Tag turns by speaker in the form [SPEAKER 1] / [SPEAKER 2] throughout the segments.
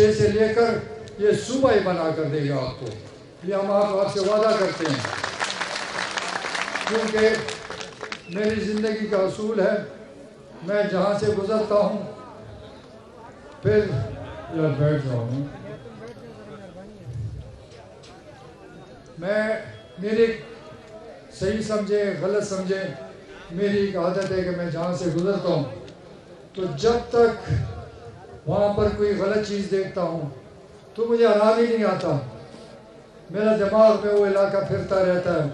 [SPEAKER 1] 6 سے لے کر یہ صوبہ ہی بنا کر دے گا آپ کو. یہ ہم آپ سے وعدہ کرتے ہیں، کیونکہ میری زندگی کا اصول ہے میں جہاں سے گزرتا ہوں پھر بیٹھ جاؤں میں میری صحیح سمجھیں غلط سمجھیں، میری ایک عادت ہے کہ میں جہاں سے گزرتا ہوں تو جب تک وہاں پر کوئی غلط چیز دیکھتا ہوں تو مجھے آرام ہی نہیں آتا. میرا دماغ میں وہ علاقہ پھرتا رہتا ہے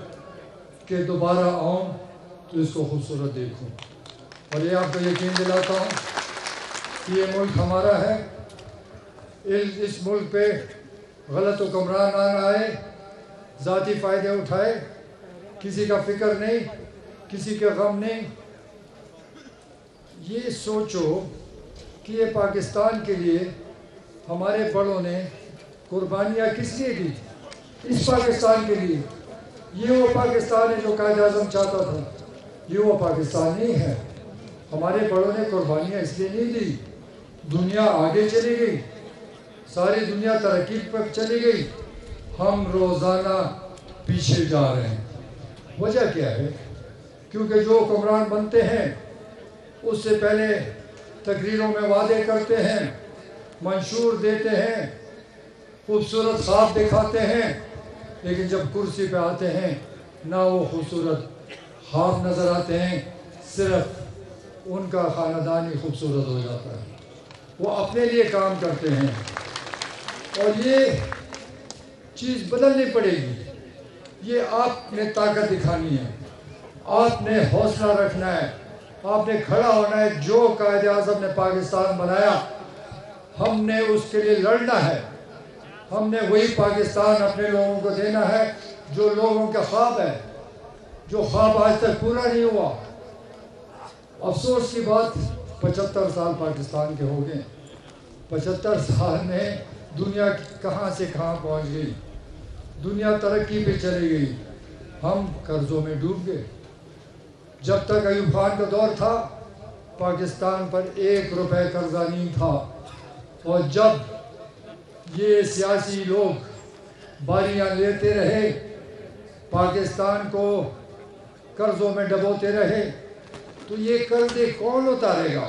[SPEAKER 1] کہ دوبارہ آؤں تو اس کو خوبصورت دیکھوں. اور یہ آپ کو یقین دلاتا ہوں کہ یہ ملک ہمارا ہے. اس ملک پہ غلط حکمران آئے، ذاتی فائدے اٹھائے، کسی کا فکر نہیں، کسی کے غم نہیں. یہ سوچو کہ یہ پاکستان کے لیے ہمارے بڑوں نے قربانیاں کس لیے دی؟ اس پاکستان کے لیے. یہ وہ پاکستان ہے جو قائد اعظم چاہتا تھا، یہ وہ پاکستان نہیں ہے. ہمارے بڑوں نے قربانیاں اس لیے نہیں دی. دنیا آگے چلی گئی، ساری دنیا ترقی پر چلی گئی، ہم روزانہ پیچھے جا رہے ہیں. وجہ کیا ہے؟ کیونکہ جو حکمران بنتے ہیں اس سے پہلے تقریروں میں وعدے کرتے ہیں، منشور دیتے ہیں، خوبصورت خواب دکھاتے ہیں، لیکن جب کرسی پہ آتے ہیں نہ وہ خوبصورت خواب نظر آتے ہیں، صرف ان کا خاندان ہی خوبصورت ہو جاتا ہے. وہ اپنے لیے کام کرتے ہیں اور یہ چیز بدلنی پڑے گی. یہ آپ نے طاقت دکھانی ہے، آپ نے حوصلہ رکھنا ہے، آپ نے کھڑا ہونا ہے. جو قائد اعظم نے پاکستان بنایا ہم نے اس کے لیے لڑنا ہے. ہم نے وہی پاکستان اپنے لوگوں کو دینا ہے جو لوگوں کا خواب ہے، جو خواب آج تک پورا نہیں ہوا. افسوس کی بات 75 سال پاکستان کے ہو گئے. 75 سال میں دنیا کہاں سے کہاں پہنچ گئی، دنیا ترقی پہ چلی گئی، ہم قرضوں میں ڈوب گئے. جب تک ایوب خان کا دور تھا پاکستان پر 1 روپے قرضہ نہیں تھا، اور جب یہ سیاسی لوگ باریاں لیتے رہے، پاکستان کو قرضوں میں ڈبوتے رہے، تو یہ قرضے کون اتارے گا؟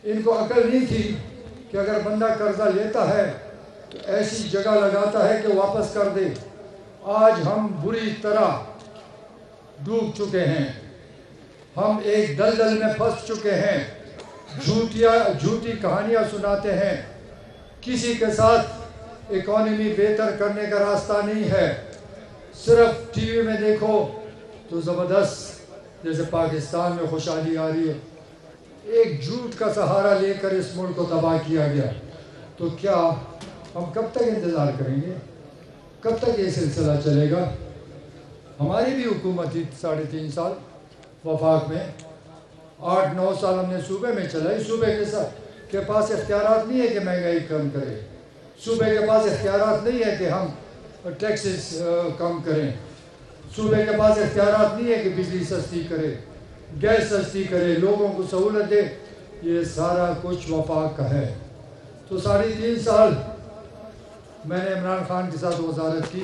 [SPEAKER 1] ان کو عقل نہیں تھی کہ اگر بندہ قرضہ لیتا ہے تو ایسی جگہ لگاتا ہے کہ واپس کر دے. آج ہم بری طرح ڈوب چکے ہیں، ہم ایک دلدل میں پھنس چکے ہیں. جھوٹی کہانیاں سناتے ہیں. کسی کے ساتھ اکانومی بہتر کرنے کا راستہ نہیں ہے. صرف ٹی وی میں دیکھو تو زبردست جیسے پاکستان میں خوشحالی آ رہی ہے. ایک جھوٹ کا سہارا لے کر اس ملک کو تباہ کیا گیا. تو کیا ہم کب تک انتظار کریں گے؟ کب تک یہ سلسلہ چلے گا؟ ہماری بھی حکومت تھی 3.5 سال وفاق میں، 8-9 سال ہم نے صوبے میں چلائی. صوبے کے پاس اختیارات نہیں ہے کہ مہنگائی کم کرے، صوبے کے پاس اختیارات نہیں ہے کہ ہم ٹیکسز کم کریں، صوبے کے پاس اختیارات نہیں ہے کہ بجلی سستی کرے، گیس سستی کرے، لوگوں کو سہولت دے. یہ سارا کچھ وفاق کا ہے. تو 3.5 سال میں نے عمران خان کے ساتھ وزارت کی.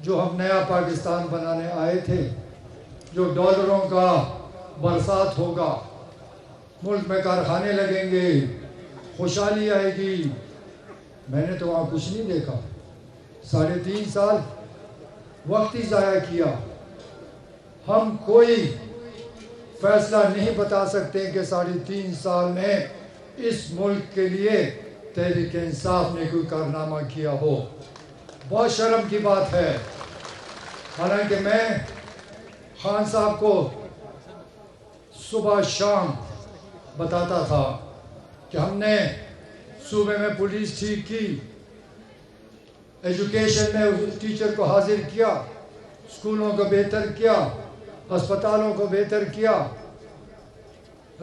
[SPEAKER 1] جو ہم نیا پاکستان بنانے آئے تھے، جو ڈالروں کا برسات ہوگا، ملک میں کارخانے لگیں گے، خوشحالی آئے گی، میں نے تو وہاں کچھ نہیں دیکھا. 3.5 سال وقت ہی ضائع کیا. ہم کوئی فیصلہ نہیں بتا سکتے کہ 3.5 سال میں اس ملک کے لیے تحریک انصاف نے کوئی کارنامہ کیا ہو. بہت شرم کی بات ہے. حالانکہ میں خان صاحب کو صبح شام بتاتا تھا کہ ہم نے صوبے میں پولیس ٹھیک کی، ایجوکیشن میں ٹیچر کو حاضر کیا، اسکولوں کو بہتر کیا، ہسپتالوں کو بہتر کیا.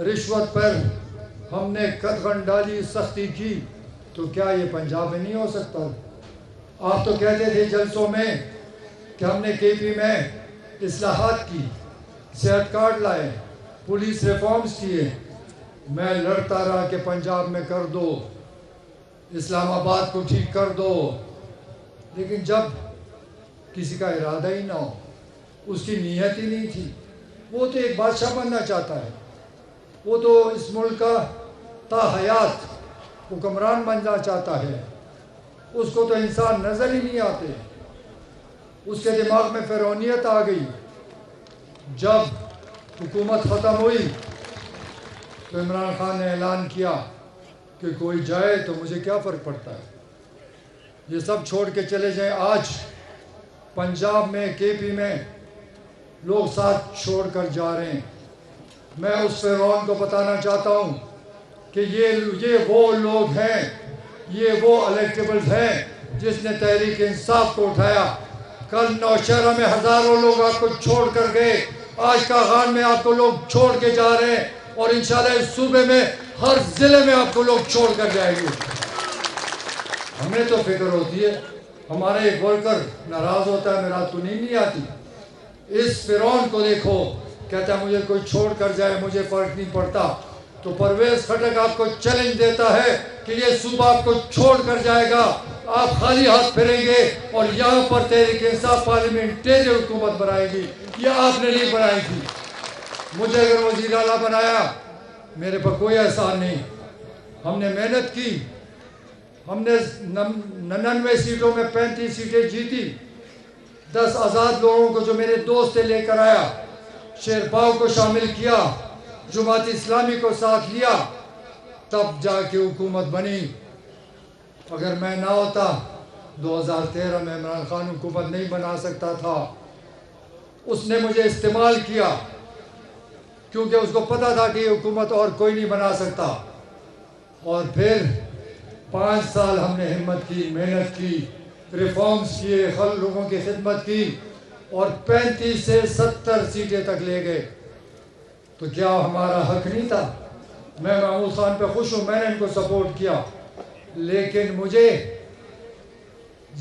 [SPEAKER 1] رشوت پر ہم نے قدغن ڈالی، سختی کی. تو کیا یہ پنجاب میں نہیں ہو سکتا؟ آپ تو کہتے تھے جلسوں میں کہ ہم نے کے پی میں اصلاحات کی، صحت کارڈ لائے، پولیس ریفارمز کیے. میں لڑتا رہا کہ پنجاب میں کر دو. اسلام آباد کو ٹھیک کر دو، لیکن جب کسی کا ارادہ ہی نہ ہو، اس کی نیت ہی نہیں تھی، وہ تو ایک بادشاہ بننا چاہتا ہے، وہ تو اس ملک کا تا حیات حکمران بننا چاہتا ہے، اس کو تو انسان نظر ہی نہیں آتے، اس کے دماغ میں فرعونیت آ گئی۔ جب حکومت ختم ہوئی تو عمران خان نے اعلان کیا کہ کوئی جائے تو مجھے کیا فرق پڑتا ہے، یہ سب چھوڑ کے چلے جائیں۔ آج پنجاب میں، کے پی میں لوگ ساتھ چھوڑ کر جا رہے ہیں۔ میں اس فرعون کو بتانا چاہتا ہوں کہ یہ وہ لوگ ہیں، یہ وہ الیکٹیبلز ہیں جس نے تحریک انصاف کو اٹھایا۔ کل نوشہرہ میں ہزاروں لوگ آپ کو چھوڑ کر گئے، آج کاغان میں آپ کو لوگ چھوڑ کے جا رہے ہیں، اور انشاءاللہ اس صوبے میں ہر ضلع میں آپ کو لوگ چھوڑ کر جائیں گے۔ ہمیں تو فکر ہوتی ہے، ہمارا ایک ورکر ناراض ہوتا ہے، میرا تو نیند نہیں آتی۔ اس فرعون کو دیکھو، کہتا ہے مجھے کوئی چھوڑ کر جائے مجھے فرق نہیں پڑتا۔ تو پرویز خٹک آپ کو چیلنج دیتا ہے کہ یہ صوبہ آپ کو چھوڑ کر جائے گا، آپ خالی ہاتھ پھریں گے، اور یہاں پر تحریک انصاف پارلیمنٹری حکومت بنائے گی، یہ آپ نے نہیں بنائی تھی۔ مجھے اگر وزیر اعلیٰ بنایا، میرے پر کوئی احسان نہیں، ہم نے محنت کی، ہم نے 99 سیٹوں میں 35 سیٹیں جیتی، 10 آزاد لوگوں کو جو میرے دوست تھے لے کر آیا، شیرپاؤ کو شامل کیا، جماعت اسلامی کو ساتھ لیا، تب جا کے حکومت بنی۔ اگر میں نہ ہوتا 2013 میں عمران خان حکومت نہیں بنا سکتا تھا۔ اس نے مجھے استعمال کیا کیونکہ اس کو پتا تھا کہ یہ حکومت اور کوئی نہیں بنا سکتا، اور پھر 5 سال ہم نے ہمت کی، محنت کی، ریفارمز کیے، لوگوں کی خدمت کی، اور 35 سے 70 سیٹیں تک لے گئے۔ تو کیا ہمارا حق نہیں تھا؟ میں محمود خان پہ خوش ہوں، میں نے ان کو سپورٹ کیا، لیکن مجھے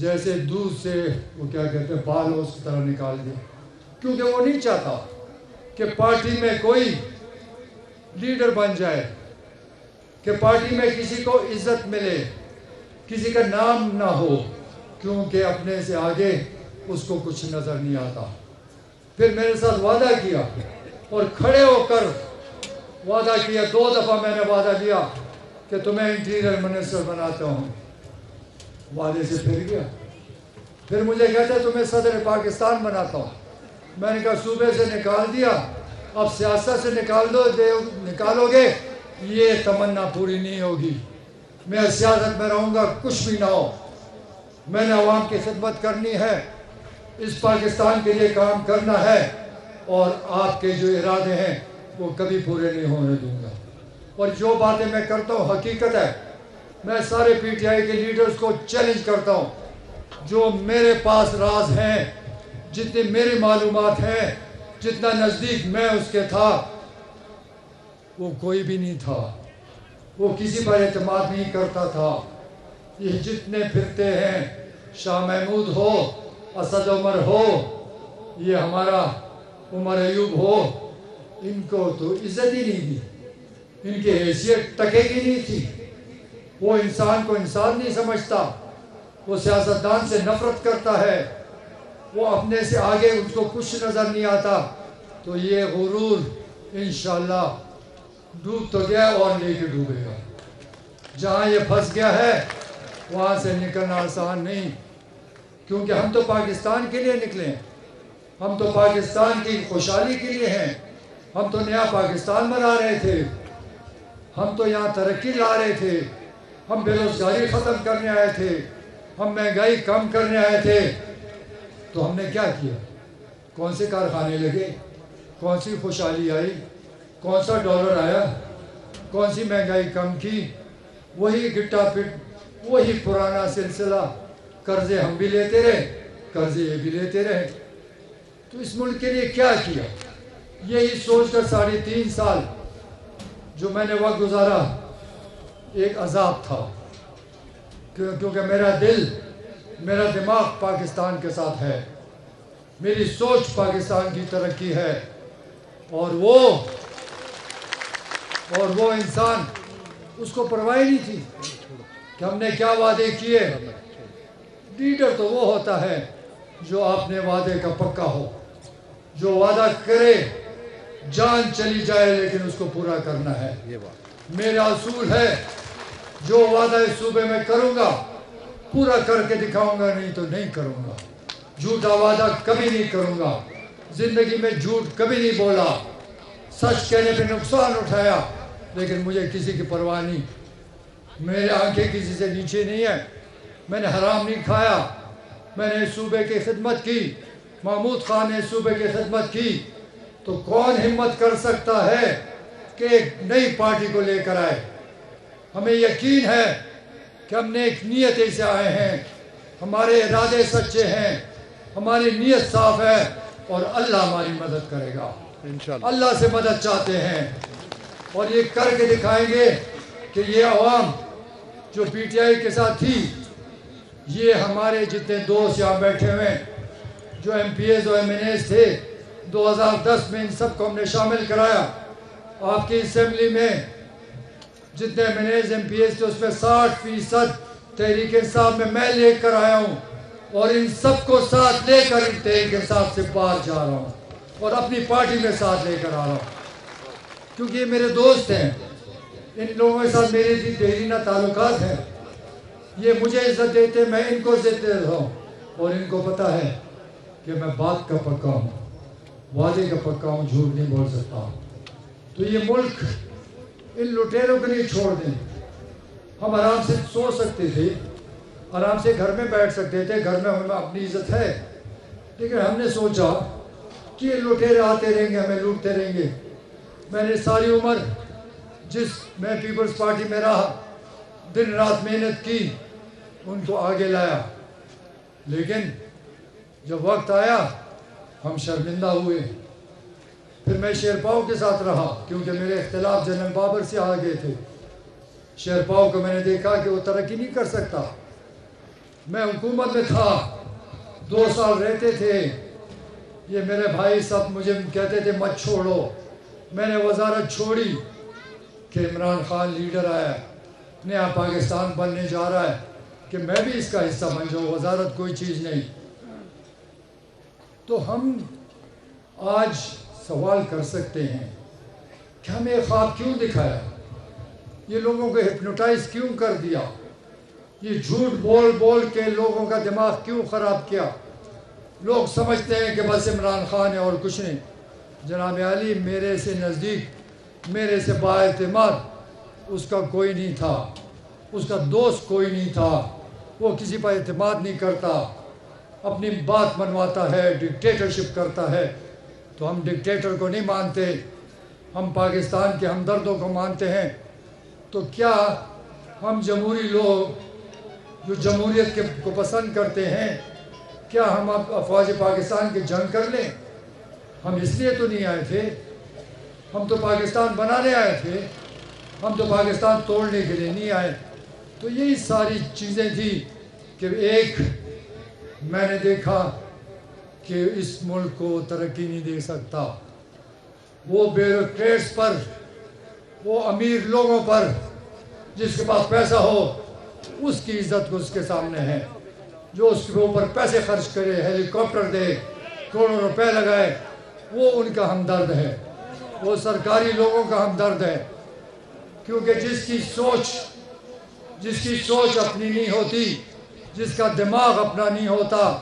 [SPEAKER 1] جیسے دودھ سے وہ کیا کہتے ہیں بال اس کی طرح نکال دیا، کیونکہ وہ نہیں چاہتا کہ پارٹی میں کوئی لیڈر بن جائے، کہ پارٹی میں کسی کو عزت ملے، کسی کا نام نہ ہو، کیونکہ اپنے سے آگے اس کو کچھ نظر نہیں آتا۔ پھر میرے ساتھ وعدہ کیا اور کھڑے ہو کر وعدہ کیا، 2 دفعہ میں نے وعدہ کیا کہ تمہیں انٹیریئر منسٹر بناتا ہوں، وعدے سے پھر گیا۔ پھر مجھے کہتے تمہیں صدر پاکستان بناتا ہوں، میں نے کہا صوبے سے نکال دیا، اب سیاست سے نکالو گے، یہ تمنا پوری نہیں ہوگی۔ میں سیاست میں رہوں گا کچھ بھی نہ ہو، میں نے عوام کی خدمت کرنی ہے، اس پاکستان کے لیے کام کرنا ہے، اور آپ کے جو ارادے ہیں وہ کبھی پورے نہیں ہونے دوں گا۔ اور جو باتیں میں کرتا ہوں حقیقت ہے۔ میں سارے پی ٹی آئی کے لیڈرز کو چیلنج کرتا ہوں، جو میرے پاس راز ہیں، جتنی میری معلومات ہیں، جتنا نزدیک میں اس کے تھا، وہ کوئی بھی نہیں تھا، وہ کسی پر اعتماد نہیں کرتا تھا۔ یہ جتنے پھرتے ہیں، شاہ محمود ہو، اسد عمر ہو، یہ ہمارا عمر ایوب ہو، ان کو تو عزت ہی نہیں دی، ان کی حیثیت ٹکے کی نہیں تھی۔ وہ انسان کو انسان نہیں سمجھتا، وہ سیاستدان سے نفرت کرتا ہے، وہ اپنے سے آگے اس کو کچھ نظر نہیں آتا۔ تو یہ غرور انشاءاللہ ڈوب تو گیا اور لے کے ڈوبے گا۔ جہاں یہ پھنس گیا ہے وہاں سے نکلنا آسان نہیں، کیونکہ ہم تو پاکستان کے لیے نکلے ہیں، ہم تو پاکستان کی خوشحالی کے لیے ہیں، ہم تو نیا پاکستان بنا رہے تھے، ہم تو یہاں ترقی لا رہے تھے، ہم بے روزگاری ختم کرنے آئے تھے، ہم مہنگائی کم کرنے آئے تھے۔ تو ہم نے کیا کیا؟ کون سے کارخانے لگے؟ کون سی خوشحالی آئی؟ کون سا ڈالر آیا؟ کون سی مہنگائی کم کی؟ وہی گٹا پٹ، وہی پرانا سلسلہ، قرضے ہم بھی لیتے رہے، قرضے یہ بھی لیتے رہے۔ تو اس ملک کے لیے کیا کیا؟ یہی سوچ کر 3.5 سال جو میں نے وقت گزارا ایک عذاب تھا، کیونکہ میرا دل، میرا دماغ پاکستان کے ساتھ ہے، میری سوچ پاکستان کی ترقی ہے، اور وہ انسان اس کو پرواہ نہیں تھی کہ ہم نے کیا وعدے کیے. لیڈر تو وہ ہوتا ہے جو اپنے وعدے کا پکا ہو, جو وعدہ کرے جان چلی جائے لیکن اس کو پورا کرنا ہے. میرا اصول ہے جو وعدہ اس صوبے میں کروں گا پورا کر کے دکھاؤں گا, نہیں تو نہیں کروں گا. جھوٹا وعدہ کبھی نہیں کروں گا. زندگی میں جھوٹ کبھی نہیں بولا. سچ کہنے پہ نقصان اٹھایا لیکن مجھے کسی کی پرواہ نہیں. میرے آنکھیں کسی سے نیچے نہیں ہیں. میں نے حرام نہیں کھایا. میں نے اس صوبے کی خدمت کی. محمود خان نے اس صوبے کی خدمت کی. تو کون ہمت کر سکتا ہے کہ ایک نئی پارٹی کو لے کر آئے. ہمیں یقین ہے کہ ہم نے ایک نیت سے آئے ہیں. ہمارے ارادے سچے ہیں, ہماری نیت صاف ہے اور اللہ ہماری مدد کرے گا. اللہ سے مدد چاہتے ہیں اور یہ کر کے دکھائیں گے کہ یہ عوام جو پی ٹی آئی کے ساتھ تھی, یہ ہمارے جتنے دوست یہاں بیٹھے ہوئے جو ایم پی ایز اور ایم این ایز تھے 2010 میں, ان سب کو ہم نے شامل کرایا. آپ کی اسمبلی میں جتنے MNAs MPAs تھے اس میں 60% تحریک انصاف میں لے کر آیا ہوں اور ان سب کو ساتھ لے کر تحریک انصاف سے باہر جا رہا ہوں اور اپنی پارٹی میں ساتھ لے کر آ رہا ہوں, کیونکہ یہ میرے دوست ہیں. ان لوگوں کے ساتھ میرے دیرینہ تعلقات ہیں. یہ مجھے عزت دیتے, میں ان کو عزت دے رہا ہوں اور ان کو پتہ ہے کہ میں بات کا پکا ہوں, وعدے کا پکا ہوں, جھوٹ نہیں بول سکتا. تو یہ ملک ان لٹیروں کو نہیں چھوڑ دیں. ہم آرام سے سو سکتے تھے, آرام سے گھر میں بیٹھ سکتے تھے, گھر میں ہمیں اپنی عزت ہے, لیکن ہم نے سوچا کہ یہ لٹیرے آتے رہیں گے, ہمیں لوٹتے رہیں گے. میں نے ساری عمر میں پیپلز پارٹی میں رہا, دن رات محنت کی, ان کو آگے لایا, لیکن جب وقت آیا ہم شرمندہ ہوئے. پھر میں شیرپاؤ کے ساتھ رہا کیونکہ میرے اختلاف جنرل بابر سے آ گئے تھے. شیرپاؤ کو میں نے دیکھا کہ وہ ترقی نہیں کر سکتا. میں حکومت میں تھا, 2 سال رہتے تھے. یہ میرے بھائی سب مجھے کہتے تھے مت چھوڑو. میں نے وزارت چھوڑی کہ عمران خان لیڈر آیا, نیا پاکستان بننے جا رہا ہے, کہ میں بھی اس کا حصہ بن جاؤں. وزارت کوئی چیز نہیں. تو ہم آج سوال کر سکتے ہیں کہ ہمیں خواب کیوں دکھایا, یہ لوگوں کو ہپنوٹائز کیوں کر دیا, یہ جھوٹ بول بول کے لوگوں کا دماغ کیوں خراب کیا. لوگ سمجھتے ہیں کہ بس عمران خان ہے اور کچھ نہیں. جناب علی میرے سے نزدیک, میرے سے بااعتماد اس کا کوئی نہیں تھا, اس کا دوست کوئی نہیں تھا. وہ کسی پر اعتماد نہیں کرتا, اپنی بات منواتا ہے, ڈکٹیٹرشپ کرتا ہے. تو ہم ڈکٹیٹر کو نہیں مانتے, ہم پاکستان کے ہمدردوں کو مانتے ہیں. تو کیا ہم جمہوری لوگ جو جمہوریت کو پسند کرتے ہیں, کیا ہم افواج پاکستان کی جنگ کر لیں؟ ہم اس لیے تو نہیں آئے تھے. ہم تو پاکستان بنانے آئے تھے, ہم تو پاکستان توڑنے کے لیے نہیں آئے. تو یہی ساری چیزیں تھی کہ ایک میں نے دیکھا کہ اس ملک کو ترقی نہیں دے سکتا. وہ بیوروکریٹس پر, وہ امیر لوگوں پر, جس کے پاس پیسہ ہو اس کی عزت کو اس کے سامنے ہے. جو اس کے اوپر پیسے خرچ کرے, ہیلی کاپٹر دے, کروڑوں روپے لگائے, وہ ان کا ہمدرد ہے. وہ سرکاری لوگوں کا ہمدرد ہے, کیونکہ جس کی سوچ اپنی نہیں ہوتی, جس کا دماغ اپنا نہیں ہوتا,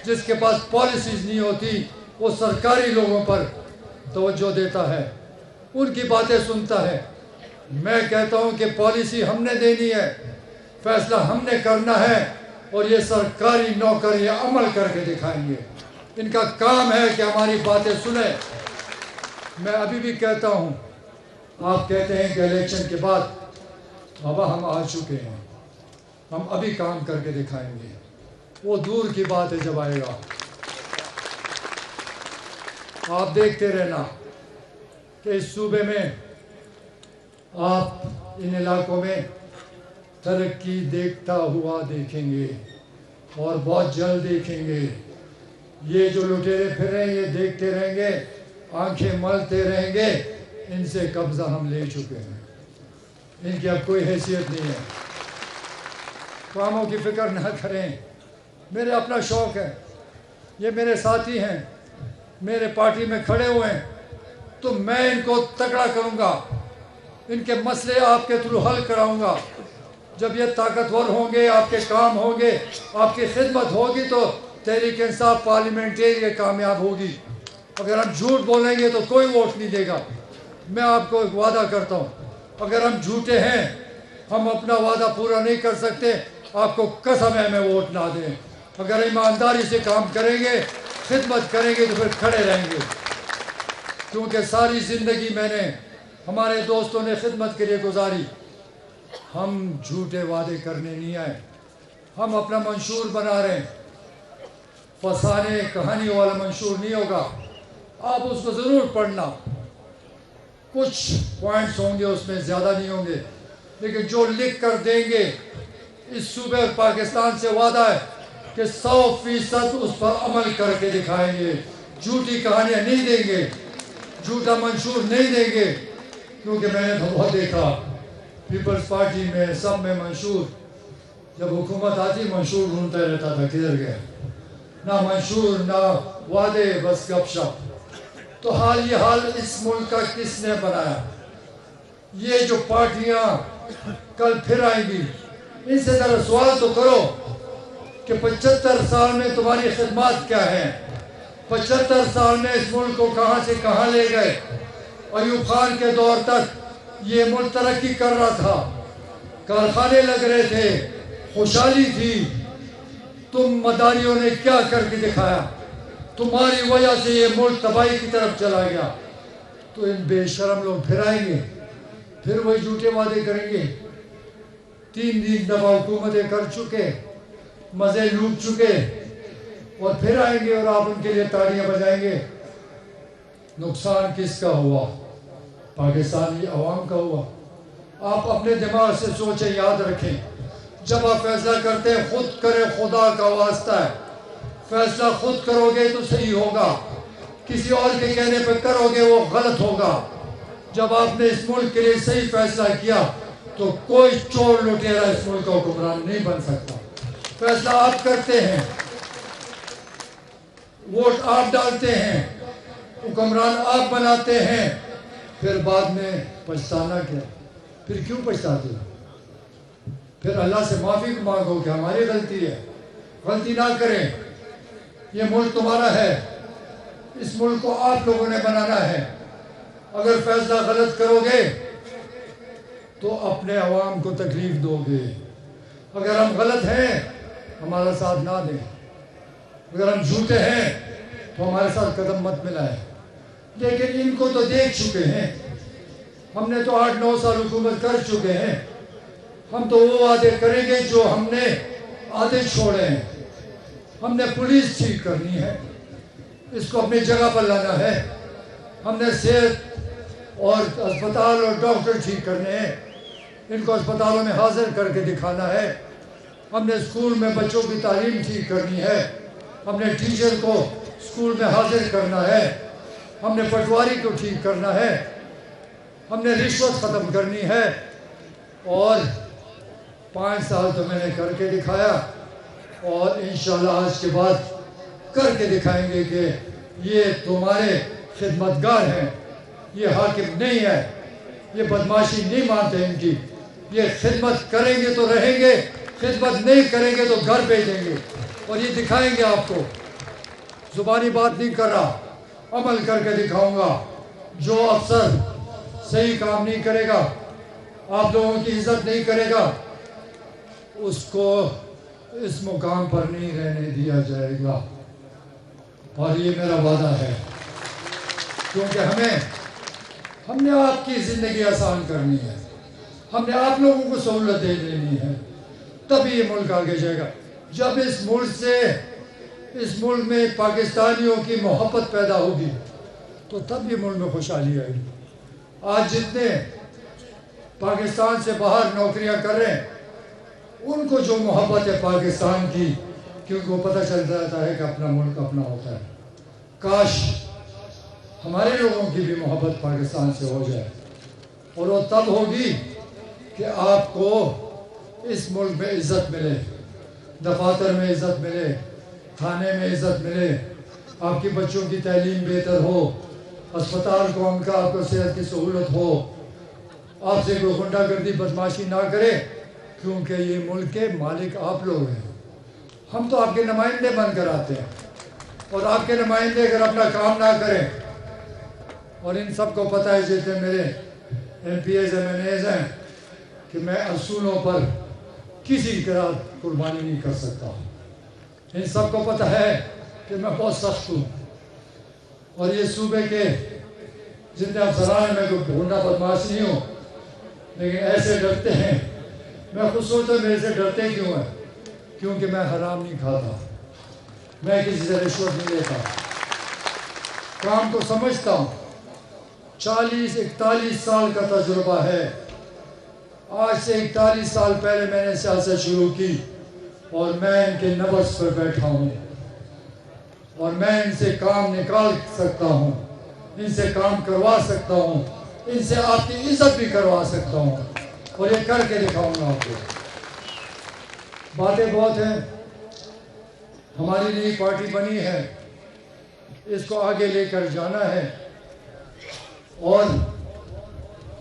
[SPEAKER 1] جس کے پاس پالیسیز نہیں ہوتی, وہ سرکاری لوگوں پر توجہ دیتا ہے, ان کی باتیں سنتا ہے. میں کہتا ہوں کہ پالیسی ہم نے دینی ہے, فیصلہ ہم نے کرنا ہے, اور یہ سرکاری نوکر یہ عمل کر کے دکھائیں گے. ان کا کام ہے کہ ہماری باتیں سنیں. میں ابھی بھی کہتا ہوں, آپ کہتے ہیں کہ الیکشن کے بعد, بابا ہم آ چکے ہیں, ہم ابھی کام کر کے دکھائیں گے. وہ دور کی بات ہے جب آئے گا. آپ دیکھتے رہنا کہ اس صوبے میں آپ ان علاقوں میں ترقی دیکھتا ہوا دیکھیں گے, اور بہت جلد دیکھیں گے. یہ جو لٹیرے پھر رہے ہیں یہ دیکھتے رہیں گے, آنکھیں ملتے رہیں گے. ان سے قبضہ ہم لے چکے ہیں, ان کی اب کوئی حیثیت نہیں ہے. کاموں کی فکر نہ کریں. میرے اپنا شوق ہے. یہ میرے ساتھی ہیں, میرے پارٹی میں کھڑے ہوئے ہیں, تو میں ان کو تگڑا کروں گا. ان کے مسئلے آپ کے تھرو حل کراؤں گا. جب یہ طاقتور ہوں گے, آپ کے کام ہوں گے, آپ کی خدمت ہوگی, تو تحریک انصاف پارلیمنٹری کامیاب ہوگی. اگر ہم جھوٹ بولیں گے تو کوئی ووٹ نہیں دے گا. میں آپ کو ایک وعدہ کرتا ہوں, اگر ہم جھوٹے ہیں, ہم اپنا وعدہ پورا نہیں کر سکتے, آپ کو قسم ہے ہمیں ووٹ نہ دیں. اگر ایمانداری سے کام کریں گے, خدمت کریں گے, تو پھر کھڑے رہیں گے. کیونکہ ساری زندگی میں نے, ہمارے دوستوں نے خدمت کے لیے گزاری. ہم جھوٹے وعدے کرنے نہیں آئے. ہم اپنا منشور بنا رہے ہیں. فسانے کہانی والا منشور نہیں ہوگا. آپ اس کو ضرور پڑھنا. کچھ پوائنٹس ہوں گے, اس میں زیادہ نہیں ہوں گے, لیکن جو لکھ کر دیں گے, اس صوبے اور پاکستان سے وعدہ ہے کہ 100% اس پر عمل کر کے دکھائیں گے. جھوٹی کہانیاں نہیں دیں گے, جھوٹا منشور نہیں دیں گے. کیونکہ میں نے تو بہت دیکھا پیپلز پارٹی میں, سب میں منشور, جب حکومت آتی منشور ڈھونڈتا رہتا تھا کدھر گیا. نہ منشور نہ وعدے, بس گپ شپ. تو یہ حال اس ملک کا کس نے بنایا؟ یہ جو پارٹیاں کل پھر آئیں گی, ان سے ذرا سوال تو کرو کہ 75 سال میں تمہاری خدمات کیا ہیں؟ 75 سال میں اس ملک کو کہاں سے کہاں لے گئے؟ ایوب خان کے دور تک یہ ملک ترقی کر رہا تھا, کارخانے لگ رہے تھے, خوشحالی تھی. تم مداریوں نے کیا کر کے دکھایا؟ تمہاری وجہ سے یہ ملک تباہی کی طرف چلا گیا. تو ان بے شرم لوگ پھر آئیں گے, پھر وہی جھوٹے وعدے کریں گے. 3 دفعہ حکومتیں کر چکے, مزے لوٹ چکے, اور پھر آئیں گے اور آپ ان کے لیے تالیاں بجائیں گے. نقصان کس کا ہوا؟ پاکستانی عوام کا ہوا. آپ اپنے دماغ سے سوچیں, یاد رکھیں, جب آپ فیصلہ کرتے ہیں, خود کرے, خدا کا واسطہ ہے. فیصلہ خود کرو گے تو صحیح ہوگا, کسی اور کے کہنے پہ کرو گے وہ غلط ہوگا. جب آپ نے اس ملک کے لیے صحیح فیصلہ کیا, تو کوئی چور لٹیرا اس ملک کا حکمران نہیں بن سکتا. فیصلہ آپ کرتے ہیں, ووٹ آپ ڈالتے ہیں, حکمران آپ بناتے ہیں, پھر بعد میں پچھتانا کیا؟ پھر کیوں پچھتاتے ہو؟ پھر اللہ سے معافی مانگو کہ ہماری غلطی ہے. غلطی نہ کریں. یہ ملک تمہارا ہے, اس ملک کو آپ لوگوں نے بنانا ہے. اگر فیصلہ غلط کرو گے تو اپنے عوام کو تکلیف دو گے. اگر ہم غلط ہیں, ہمارا ساتھ نہ دیں. اگر ہم جھوٹے ہیں تو ہمارے ساتھ قدم مت ملائیں. لیکن ان کو تو دیکھ چکے ہیں, ہم نے تو 8-9 سال حکومت کر چکے ہیں. ہم تو وہ وعدے کریں گے جو ہم نے آدھے چھوڑے ہیں. ہم نے پولیس ٹھیک کرنی ہے, اس کو اپنی جگہ پر لانا ہے. ہم نے صحت اور اسپتال اور ڈاکٹر ٹھیک کرنے ہیں, ان کو اسپتالوں میں حاضر کر کے دکھانا ہے. ہم نے اسکول میں بچوں کی تعلیم ٹھیک کرنی ہے, ہم نے ٹیچر کو اسکول میں حاضر کرنا ہے. ہم نے پٹواری کو ٹھیک کرنا ہے, ہم نے رشوت ختم کرنی ہے. اور 5 سال تو میں نے کر کے دکھایا, اور انشاءاللہ آج کے بعد کر کے دکھائیں گے کہ یہ تمہارے خدمتگار ہیں. یہ حاکم نہیں ہے, یہ بدماشی نہیں مانتے ان کی. یہ خدمت کریں گے تو رہیں گے, خدمت نہیں کریں گے تو گھر بھیجیں گے. اور یہ دکھائیں گے آپ کو. زبانی بات نہیں کر رہا, عمل کر کے دکھاؤں گا. جو افسر صحیح کام نہیں کرے گا, آپ لوگوں کی عزت نہیں کرے گا, اس کو اس مقام پر نہیں رہنے دیا جائے گا. اور یہ میرا وعدہ ہے, کیونکہ ہم نے آپ کی زندگی آسان کرنی ہے, ہم نے آپ لوگوں کو سہولتیں دینی ہے, تبھی یہ ملک آگے جائے گا. جب اس ملک میں پاکستانیوں کی محبت پیدا ہوگی تو تب یہ ملک میں خوشحالی آئے گی. آج جتنے پاکستان سے باہر نوکریاں کر رہے ہیں, ان کو جو محبت ہے پاکستان کی, کیونکہ وہ پتہ چل جاتا ہے کہ اپنا ملک اپنا ہوتا ہے. کاش ہمارے لوگوں کی بھی محبت پاکستان سے ہو جائے, اور وہ تب ہوگی کہ آپ کو اس ملک میں عزت ملے، دفاتر میں عزت ملے، کھانے میں عزت ملے، آپ کی بچوں کی تعلیم بہتر ہو، اسپتال کو ان کا آپ کو صحت کی سہولت ہو، آپ سے کوئی غنڈہ گردی بدماشی نہ کرے، کیونکہ یہ ملک کے مالک آپ لوگ ہیں۔ ہم تو آپ کے نمائندے بن کر آتے ہیں، اور آپ کے نمائندے اگر اپنا کام نہ کریں، اور ان سب کو پتہ ہے جتنے میرے MPAs MNAs ہیں کہ میں اصولوں پر کسی طرح قربانی نہیں کر سکتا ہوں، ان سب کو پتہ ہے کہ میں بہت سخت ہوں، اور یہ صوبے کے جتنے افسران ہیں، میں کوئی غنڈہ بدماش نہیں ہوں، لیکن ایسے ڈرتے ہیں۔ میں خود سوچتا ہوں میرے سے ڈرتے کیوں ہیں؟ کیونکہ میں حرام نہیں کھاتا، میں کسی سے رشوت نہیں لیتا، کام کو سمجھتا ہوں، 40-41 سال کا تجربہ ہے۔ آج سے 41 سال پہلے میں نے سیاست شروع کی، اور میں ان کے نبض پر بیٹھا ہوں، اور میں ان سے کام نکال سکتا ہوں، ان سے کام کروا سکتا ہوں، ان سے آپ کی عزت بھی کروا سکتا ہوں، اور یہ کر کے دکھاؤں گا آپ کو۔ باتیں بہت ہیں، ہماری نئی پارٹی بنی ہے، اس کو آگے لے کر جانا ہے، اور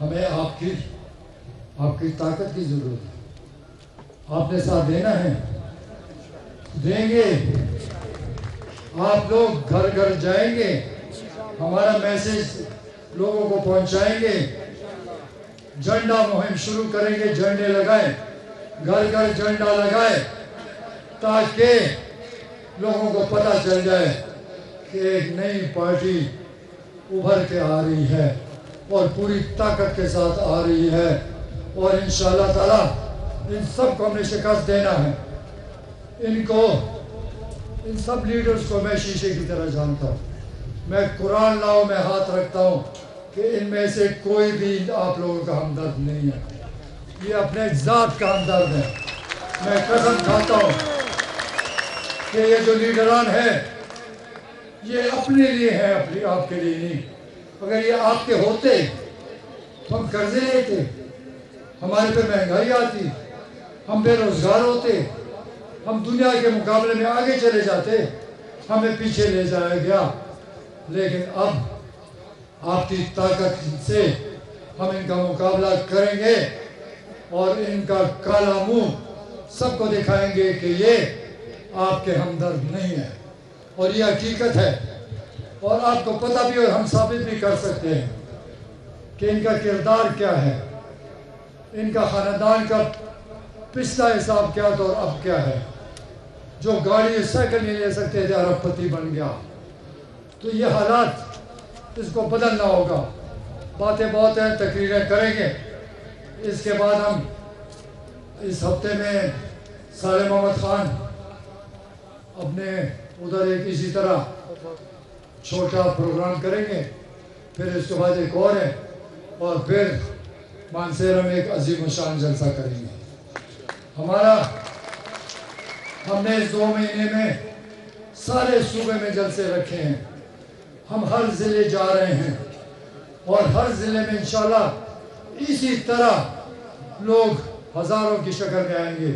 [SPEAKER 1] ہمیں آپ کی طاقت کی ضرورت ہے۔ آپ نے ساتھ دینا ہے، دیں گے۔ آپ لوگ گھر گھر جائیں گے، ہمارا میسیج لوگوں کو پہنچائیں گے، جھنڈا مہم شروع کریں گے، جھنڈے لگائیں، گھر گھر جھنڈا لگائیں، تاکہ لوگوں کو پتہ چل جائے کہ ایک نئی پارٹی ابھر کے آ رہی ہے، اور پوری طاقت کے ساتھ آ رہی ہے، اور انشاءاللہ تعالی ان سب کو ہم نے شکست دینا ہے۔ ان سب لیڈرز کو میں شیشے کی طرح جانتا ہوں، میں قرآن لاؤ میں ہاتھ رکھتا ہوں کہ ان میں سے کوئی بھی آپ لوگوں کا ہمدرد نہیں ہے، یہ اپنے ذات کا ہمدرد ہے۔ میں قسم کھاتا ہوں کہ یہ جو لیڈران ہیں یہ اپنے لیے ہیں، اپنی آپ کے لیے نہیں۔ اگر یہ آپ کے ہوتے تو ہم قرضے لیتے، ہمارے پہ مہنگائی آتی، ہم بے روزگار ہوتے، ہم دنیا کے مقابلے میں آگے چلے جاتے، ہمیں پیچھے لے جایا گیا۔ لیکن اب آپ کی طاقت سے ہم ان کا مقابلہ کریں گے، اور ان کا کالا منہ سب کو دکھائیں گے کہ یہ آپ کے ہمدرد نہیں ہے، اور یہ حقیقت ہے، اور آپ کو پتہ بھی، اور ہم ثابت بھی کر سکتے ہیں کہ ان کا کردار کیا ہے، ان کا خاندان کا پچھلا حساب کیا تھا اور اب کیا ہے۔ جو گاڑی سائیکل نہیں لے سکتے تھے ارب پتی بن گیا، تو یہ حالات اس کو بدلنا ہوگا۔ باتیں بہت ہیں، تقریریں کریں گے، اس کے بعد ہم اس ہفتے میں صالح محمد خان اپنے ادھر ایک اسی طرح چھوٹا پروگرام کریں گے، پھر اس کے بعد ایک اور ہے، اور پھر مانسہرہ میں ایک عظیم الشان جلسہ کریں گے۔ ہم نے اس 2 مہینے میں سارے صوبے میں جلسے رکھے ہیں، ہم ہر ضلع جا رہے ہیں، اور ہر ضلع میں انشاءاللہ اسی طرح لوگ ہزاروں کی شکل میں آئیں گے۔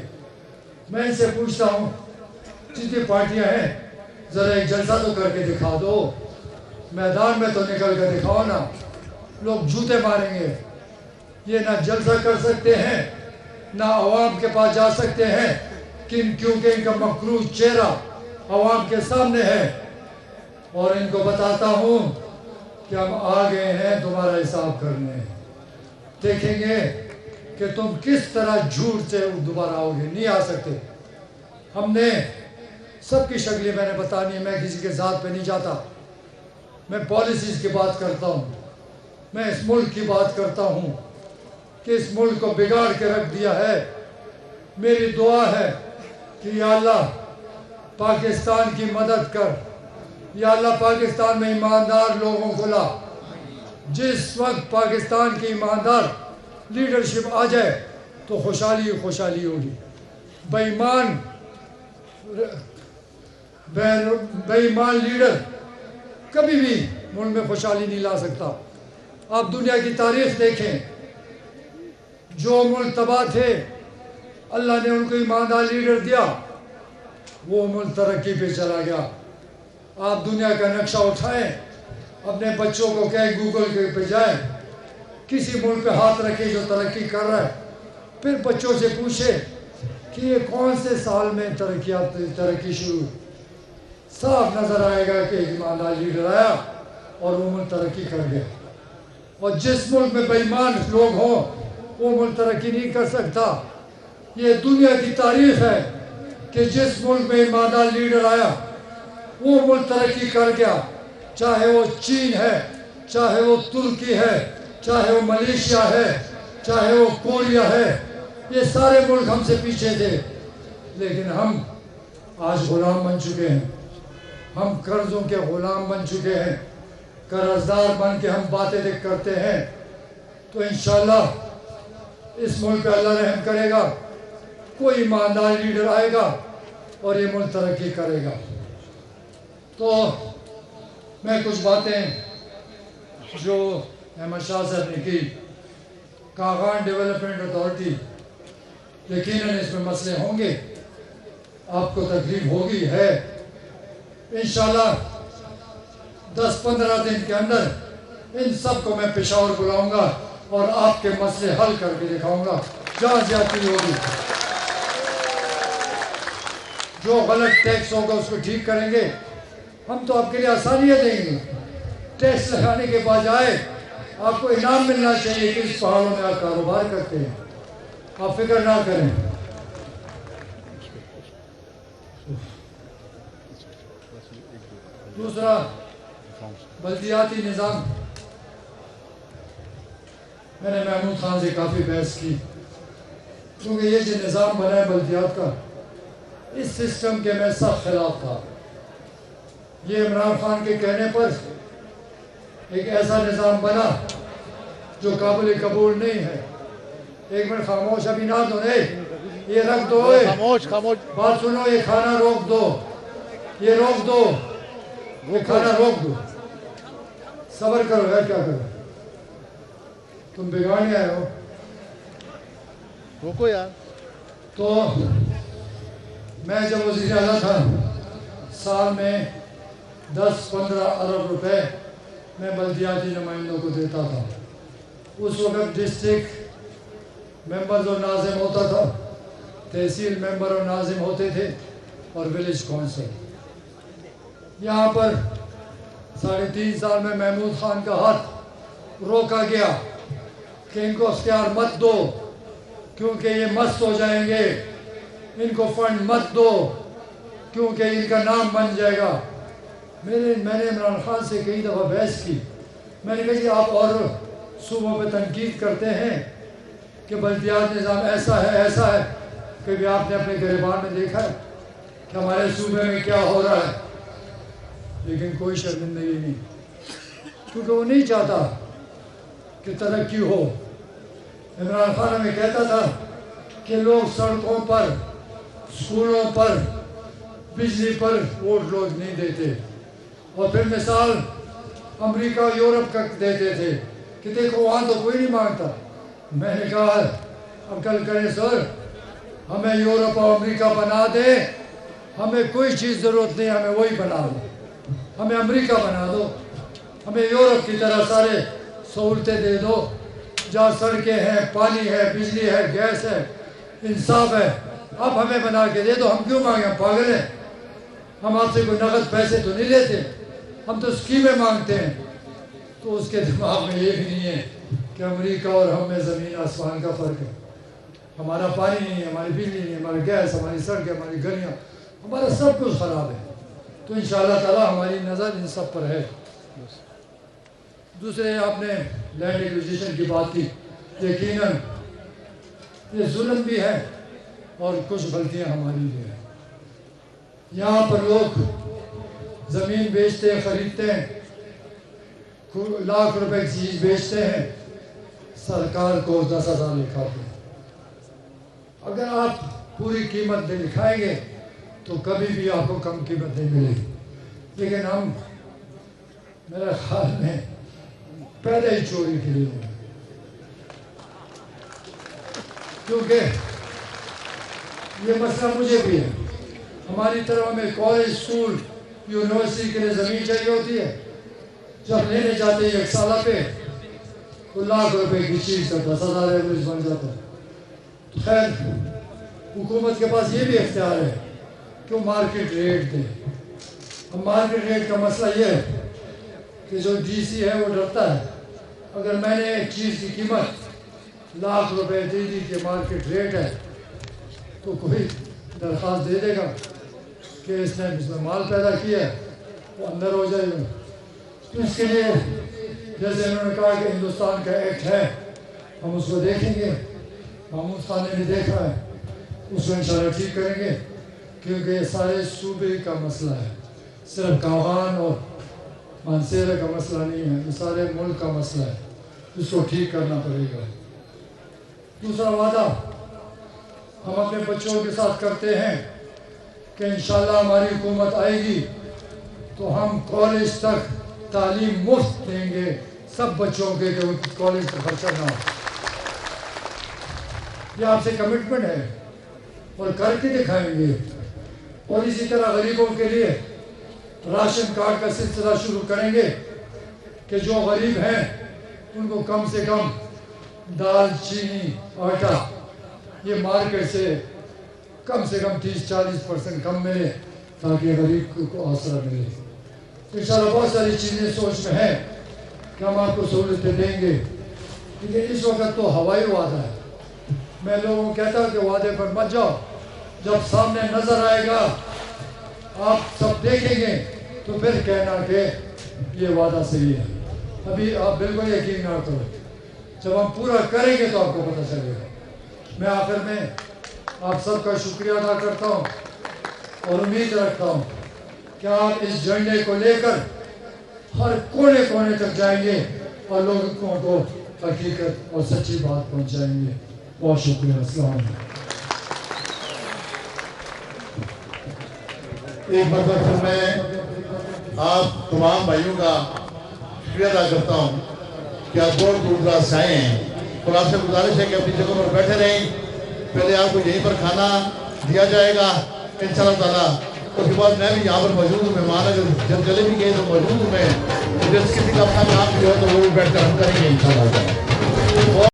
[SPEAKER 1] میں ان سے پوچھتا ہوں، جتنی پارٹیاں ہیں ذرا ایک جلسہ تو کر کے دکھا دو، میدان میں تو نکل کر دکھاؤ نا۔ لوگ جوتے ماریں گے، یہ نہ جلسہ کر سکتے ہیں، نہ عوام کے پاس جا سکتے ہیں، کیونکہ ان کا مکروہ چہرہ عوام کے سامنے ہے، اور ان کو بتاتا ہوں کہ ہم آ گئے ہیں تمہارا حساب کرنے، دیکھیں گے کہ تم کس طرح جھوٹ سے دوبارہ آؤ گے۔ نہیں آ سکتے۔ ہم نے سب کی شکلیں میں نے بتانی ہے، میں کسی کے ذات پہ نہیں جاتا، میں پالیسیز کی بات کرتا ہوں، میں اس ملک کی بات کرتا ہوں کہ اس ملک کو بگاڑ کے رکھ دیا ہے۔ میری دعا ہے کہ یا اللہ پاکستان کی مدد کر، یا اللہ پاکستان میں ایماندار لوگوں کو لا۔ جس وقت پاکستان کی ایماندار لیڈرشپ آ جائے تو خوشحالی خوشحالی ہوگی۔ بے ایمان لیڈر کبھی بھی ملک میں خوشحالی نہیں لا سکتا۔ آپ دنیا کی تاریخ دیکھیں، جو ملک تباہ تھے اللہ نے ان کو ایماندار لیڈر دیا، وہ ملک ترقی پہ چلا گیا۔ آپ دنیا کا نقشہ اٹھائیں، اپنے بچوں کو کہیں گوگل پہ جائیں، کسی ملک پہ ہاتھ رکھیں جو ترقی کر رہا ہے، پھر بچوں سے پوچھیں کہ یہ کون سے سال میں ترقی شروع، صاف نظر آئے گا کہ ایک ایماندار لیڈر آیا اور وہ ملک ترقی کر گیا۔ اور جس ملک میں بے ایمان لوگ ہوں وہ ملک ترقی نہیں کر سکتا۔ یہ دنیا کی تاریخ ہے کہ جس ملک میں ایماندار لیڈر آیا وہ ملک ترقی کر گیا، چاہے وہ چین ہے، چاہے وہ ترکی ہے، چاہے وہ ملیشیا ہے، چاہے وہ کوریا ہے، یہ سارے ملک ہم سے پیچھے تھے، لیکن ہم آج غلام بن چکے ہیں، ہم قرضوں کے غلام بن چکے ہیں، قرضدار بن کے ہم باتیں کرتے ہیں۔ تو انشاءاللہ اس ملک پہ اللہ رحم کرے گا، کوئی ایماندار لیڈر آئے گا اور یہ ملک ترقی کرے گا۔ تو میں کچھ باتیں جو احمد شاہ صاحب نے کی، کاغان ڈیولپمنٹ اتھارٹی، یقیناً اس میں مسئلے ہوں گے، آپ کو تکلیف ہوگی ہے، انشاءاللہ 10-15 دن کے اندر ان سب کو میں پشاور بلاؤں گا اور آپ کے مسئلے حل کر کے دکھاؤں گا جہاں زیادتی ہوگی۔ جو غلط ٹیکس ہوگا اس کو ٹھیک کریں گے، ہم تو آپ کے لیے آسانیاں دیں گے۔ ٹیکس لگانے کے بجائے آپ کو انعام ملنا چاہیے کہ اس پہاڑوں میں آپ کاروبار کرتے ہیں، آپ فکر نہ کریں۔ دوسرا بلدیاتی نظام، میں نے محمود خان سے کافی بحث کی، کیونکہ یہ جو نظام بنا ہے بلدیات کا، اس سسٹم کے میں سخت خلاف تھا۔ یہ عمران خان کے کہنے پر ایک ایسا نظام بنا جو قابل قبول نہیں ہے۔ ایک منٹ خاموش، ابھی نہ دو، یہ رکھ دو،
[SPEAKER 2] خاموش
[SPEAKER 1] بات سنو، یہ کھانا روک دو، یہ روک دو، یہ کھانا روک دو، صبر کرو ہے، کیا کرو، تم بگاڑنے آئے ہو،
[SPEAKER 2] روکو یار۔
[SPEAKER 1] تو میں جب وزیر اعلیٰ تھا، سال میں 10-15 ارب روپے میں بلدیاتی نمائندوں کو دیتا تھا۔ اس وقت ڈسٹرکٹ ممبرز اور ناظم ہوتا تھا، تحصیل ممبر اور ناظم ہوتے تھے، اور ولیج کونسل۔ یہاں پر 3.5 سال میں محمود خان کا ہاتھ روکا گیا کہ ان کو اختیار مت دو کیونکہ یہ مست ہو جائیں گے، ان کو فنڈ مت دو کیونکہ ان کا نام بن جائے گا۔ میں نے عمران خان سے کئی دفعہ بحث کی، میں نے کہا کہ آپ اور صوبوں پہ تنقید کرتے ہیں کہ بلدیات نظام ایسا ہے کہ آپ نے اپنے گریبان میں دیکھا ہے کہ ہمارے صوبے میں کیا ہو رہا ہے، لیکن کوئی شرمندگی نہیں، کیونکہ وہ نہیں چاہتا کہ ترقی ہو۔ عمران خان ہمیں کہتا تھا کہ لوگ سڑکوں پر، سکولوں پر، بجلی پر ووٹ لوگ نہیں دیتے، اور پھر مثال امریکہ اور یورپ کا دیتے تھے کہ دیکھو وہاں تو کوئی نہیں مانگتا۔ میں نے کہا عقل کریں سر، ہمیں یورپ اور امریکہ بنا دے، ہمیں کوئی چیز ضرورت نہیں، ہمیں وہی بنا دو، ہمیں امریکہ بنا دو، ہمیں یورپ کی طرح سارے سہولتیں دے دو، جہاں سڑکیں ہیں، پانی ہے، بجلی ہے، گیس ہے، انصاف ہے، اب ہمیں بنا کے دے دو۔ ہم کیوں مانگیں؟ ہم پاگل ہیں؟ ہم آپ سے کوئی نقد پیسے تو نہیں لیتے، ہم تو اسکیمیں مانگتے ہیں۔ تو اس کے دماغ میں یہ بھی نہیں ہے کہ امریکہ اور ہم میں زمین آسمان کا فرق ہے۔ ہمارا پانی نہیں ہے، ہماری بجلی نہیں ہے، ہماری گیس، ہماری سڑکیں، ہماری گلیاں، ہمارا سب کچھ خراب ہے۔ تو انشاءاللہ تعالی ہماری نظر ان سب پر ہے۔ دوسرے، آپ نے لینڈ ایکوزیشن کی بات کی، یقیناً یہ ظلم بھی ہے اور کچھ غلطیاں ہماری بھی ہیں۔ یہاں پر لوگ زمین بیچتے ہیں، خریدتے ہیں، لاکھ روپے کی چیز بیچتے ہیں، سرکار کو 10,000 لکھاتے ہیں۔ اگر آپ پوری قیمت لکھائیں گے تو کبھی بھی آپ کو کم قیمت نہیں ملے گی، لیکن ہم میرے خیال میں پیدا ہی چوری کے لیے ہوئے، کیونکہ یہ مسئلہ مجھے بھی ہے. ہماری طرف ہمیں کالج اسکول یونیورسٹی کے لیے زمین چاہیے ہوتی ہے. جب لینے جاتے ہیں ایک سالہ پہ تو لاکھ روپے کی چیز کا 10,000 ایوریج بن جاتا ہے. تو خیر حکومت کے پاس یہ بھی اختیار ہے کہ وہ مارکیٹ ریٹ دے. اب مارکیٹ ریٹ کا مسئلہ یہ ہے کہ جو ڈی سی ہے وہ ڈرتا ہے اگر میں نے ایک چیز کی قیمت لاکھ روپے دے دی کہ مارکیٹ ریٹ ہے تو کوئی درخواست دے دے گا کہ اس نے مال پیدا کیا ہے وہ اندر ہو جائے گا. تو اس کے لیے جیسے انہوں نے کہا کہ ہندوستان کا ایکٹ ہے ہم اس کو دیکھیں گے. محمود خان نے بھی دیکھا ہے, اس کو انشاءاللہ ٹھیک کریں گے کیونکہ یہ سارے صوبے کا مسئلہ ہے, صرف کاغان اور مانسیرہ کا مسئلہ نہیں ہے, یہ سارے ملک کا مسئلہ ہے, اس کو ٹھیک کرنا پڑے گا. دوسرا وعدہ ہم اپنے بچوں کے ساتھ کرتے ہیں کہ انشاءاللہ ہماری حکومت آئے گی تو ہم کالج تک تعلیم مفت دیں گے سب بچوں کے کہ کالج کا خرچہ نہ ہو. یہ آپ سے کمٹمنٹ ہے اور کر کے دکھائیں گے. اور اسی طرح غریبوں کے لیے راشن کارڈ کا سلسلہ شروع کریں گے کہ جو غریب ہیں ان کو کم سے کم دال, چینی, آٹا یہ مارکیٹ سے کم 30-40% کم ملے تاکہ غریب کو آسرا ملے. انشاءاللہ بہت ساری چیزیں سوچ میں ہیں کہ ہم آپ کو سہولتیں دیں گے, لیکن اس وقت تو ہوائی وعدہ ہے. میں لوگوں کو کہتا ہوں کہ وعدے پر مت جاؤ, جب سامنے نظر آئے گا آپ سب دیکھیں گے تو پھر کہنا کہ یہ وعدہ صحیح ہے. ابھی آپ بالکل یقین نہ کرو, جب ہم پورا کریں گے تو آپ کو پتہ چلے گا. میں آخر میں آپ سب کا شکریہ ادا کرتا ہوں اور امید رکھتا ہوں کہ آپ اس جھنڈے کو لے کر ہر کونے کونے تک جائیں گے اور لوگوں کو حقیقت اور سچی بات پہنچائیں گے. بہت شکریہ. السلام علیکم.
[SPEAKER 2] ایک مرتبہ پھر میں آپ تمام بھائیوں کا شکریہ ادا کرتا ہوں کہ آپ بہت دور دراز سے آئے ہیں اور آپ سے گزارش ہے کہ اپنی جگہ پر بیٹھے رہیں. پہلے آپ کو یہیں پر کھانا دیا جائے گا انشاءاللہ تعالیٰ. اس کے بعد میں بھی یہاں پر موجود ہوں, مہمان اگر جب چلے بھی گئے تو موجود ہوں میں, جس کسی کا اپنا کام بھی ہو تو وہ بھی بیٹھ کر ہم کریں گے انشاءاللہ تعالیٰ.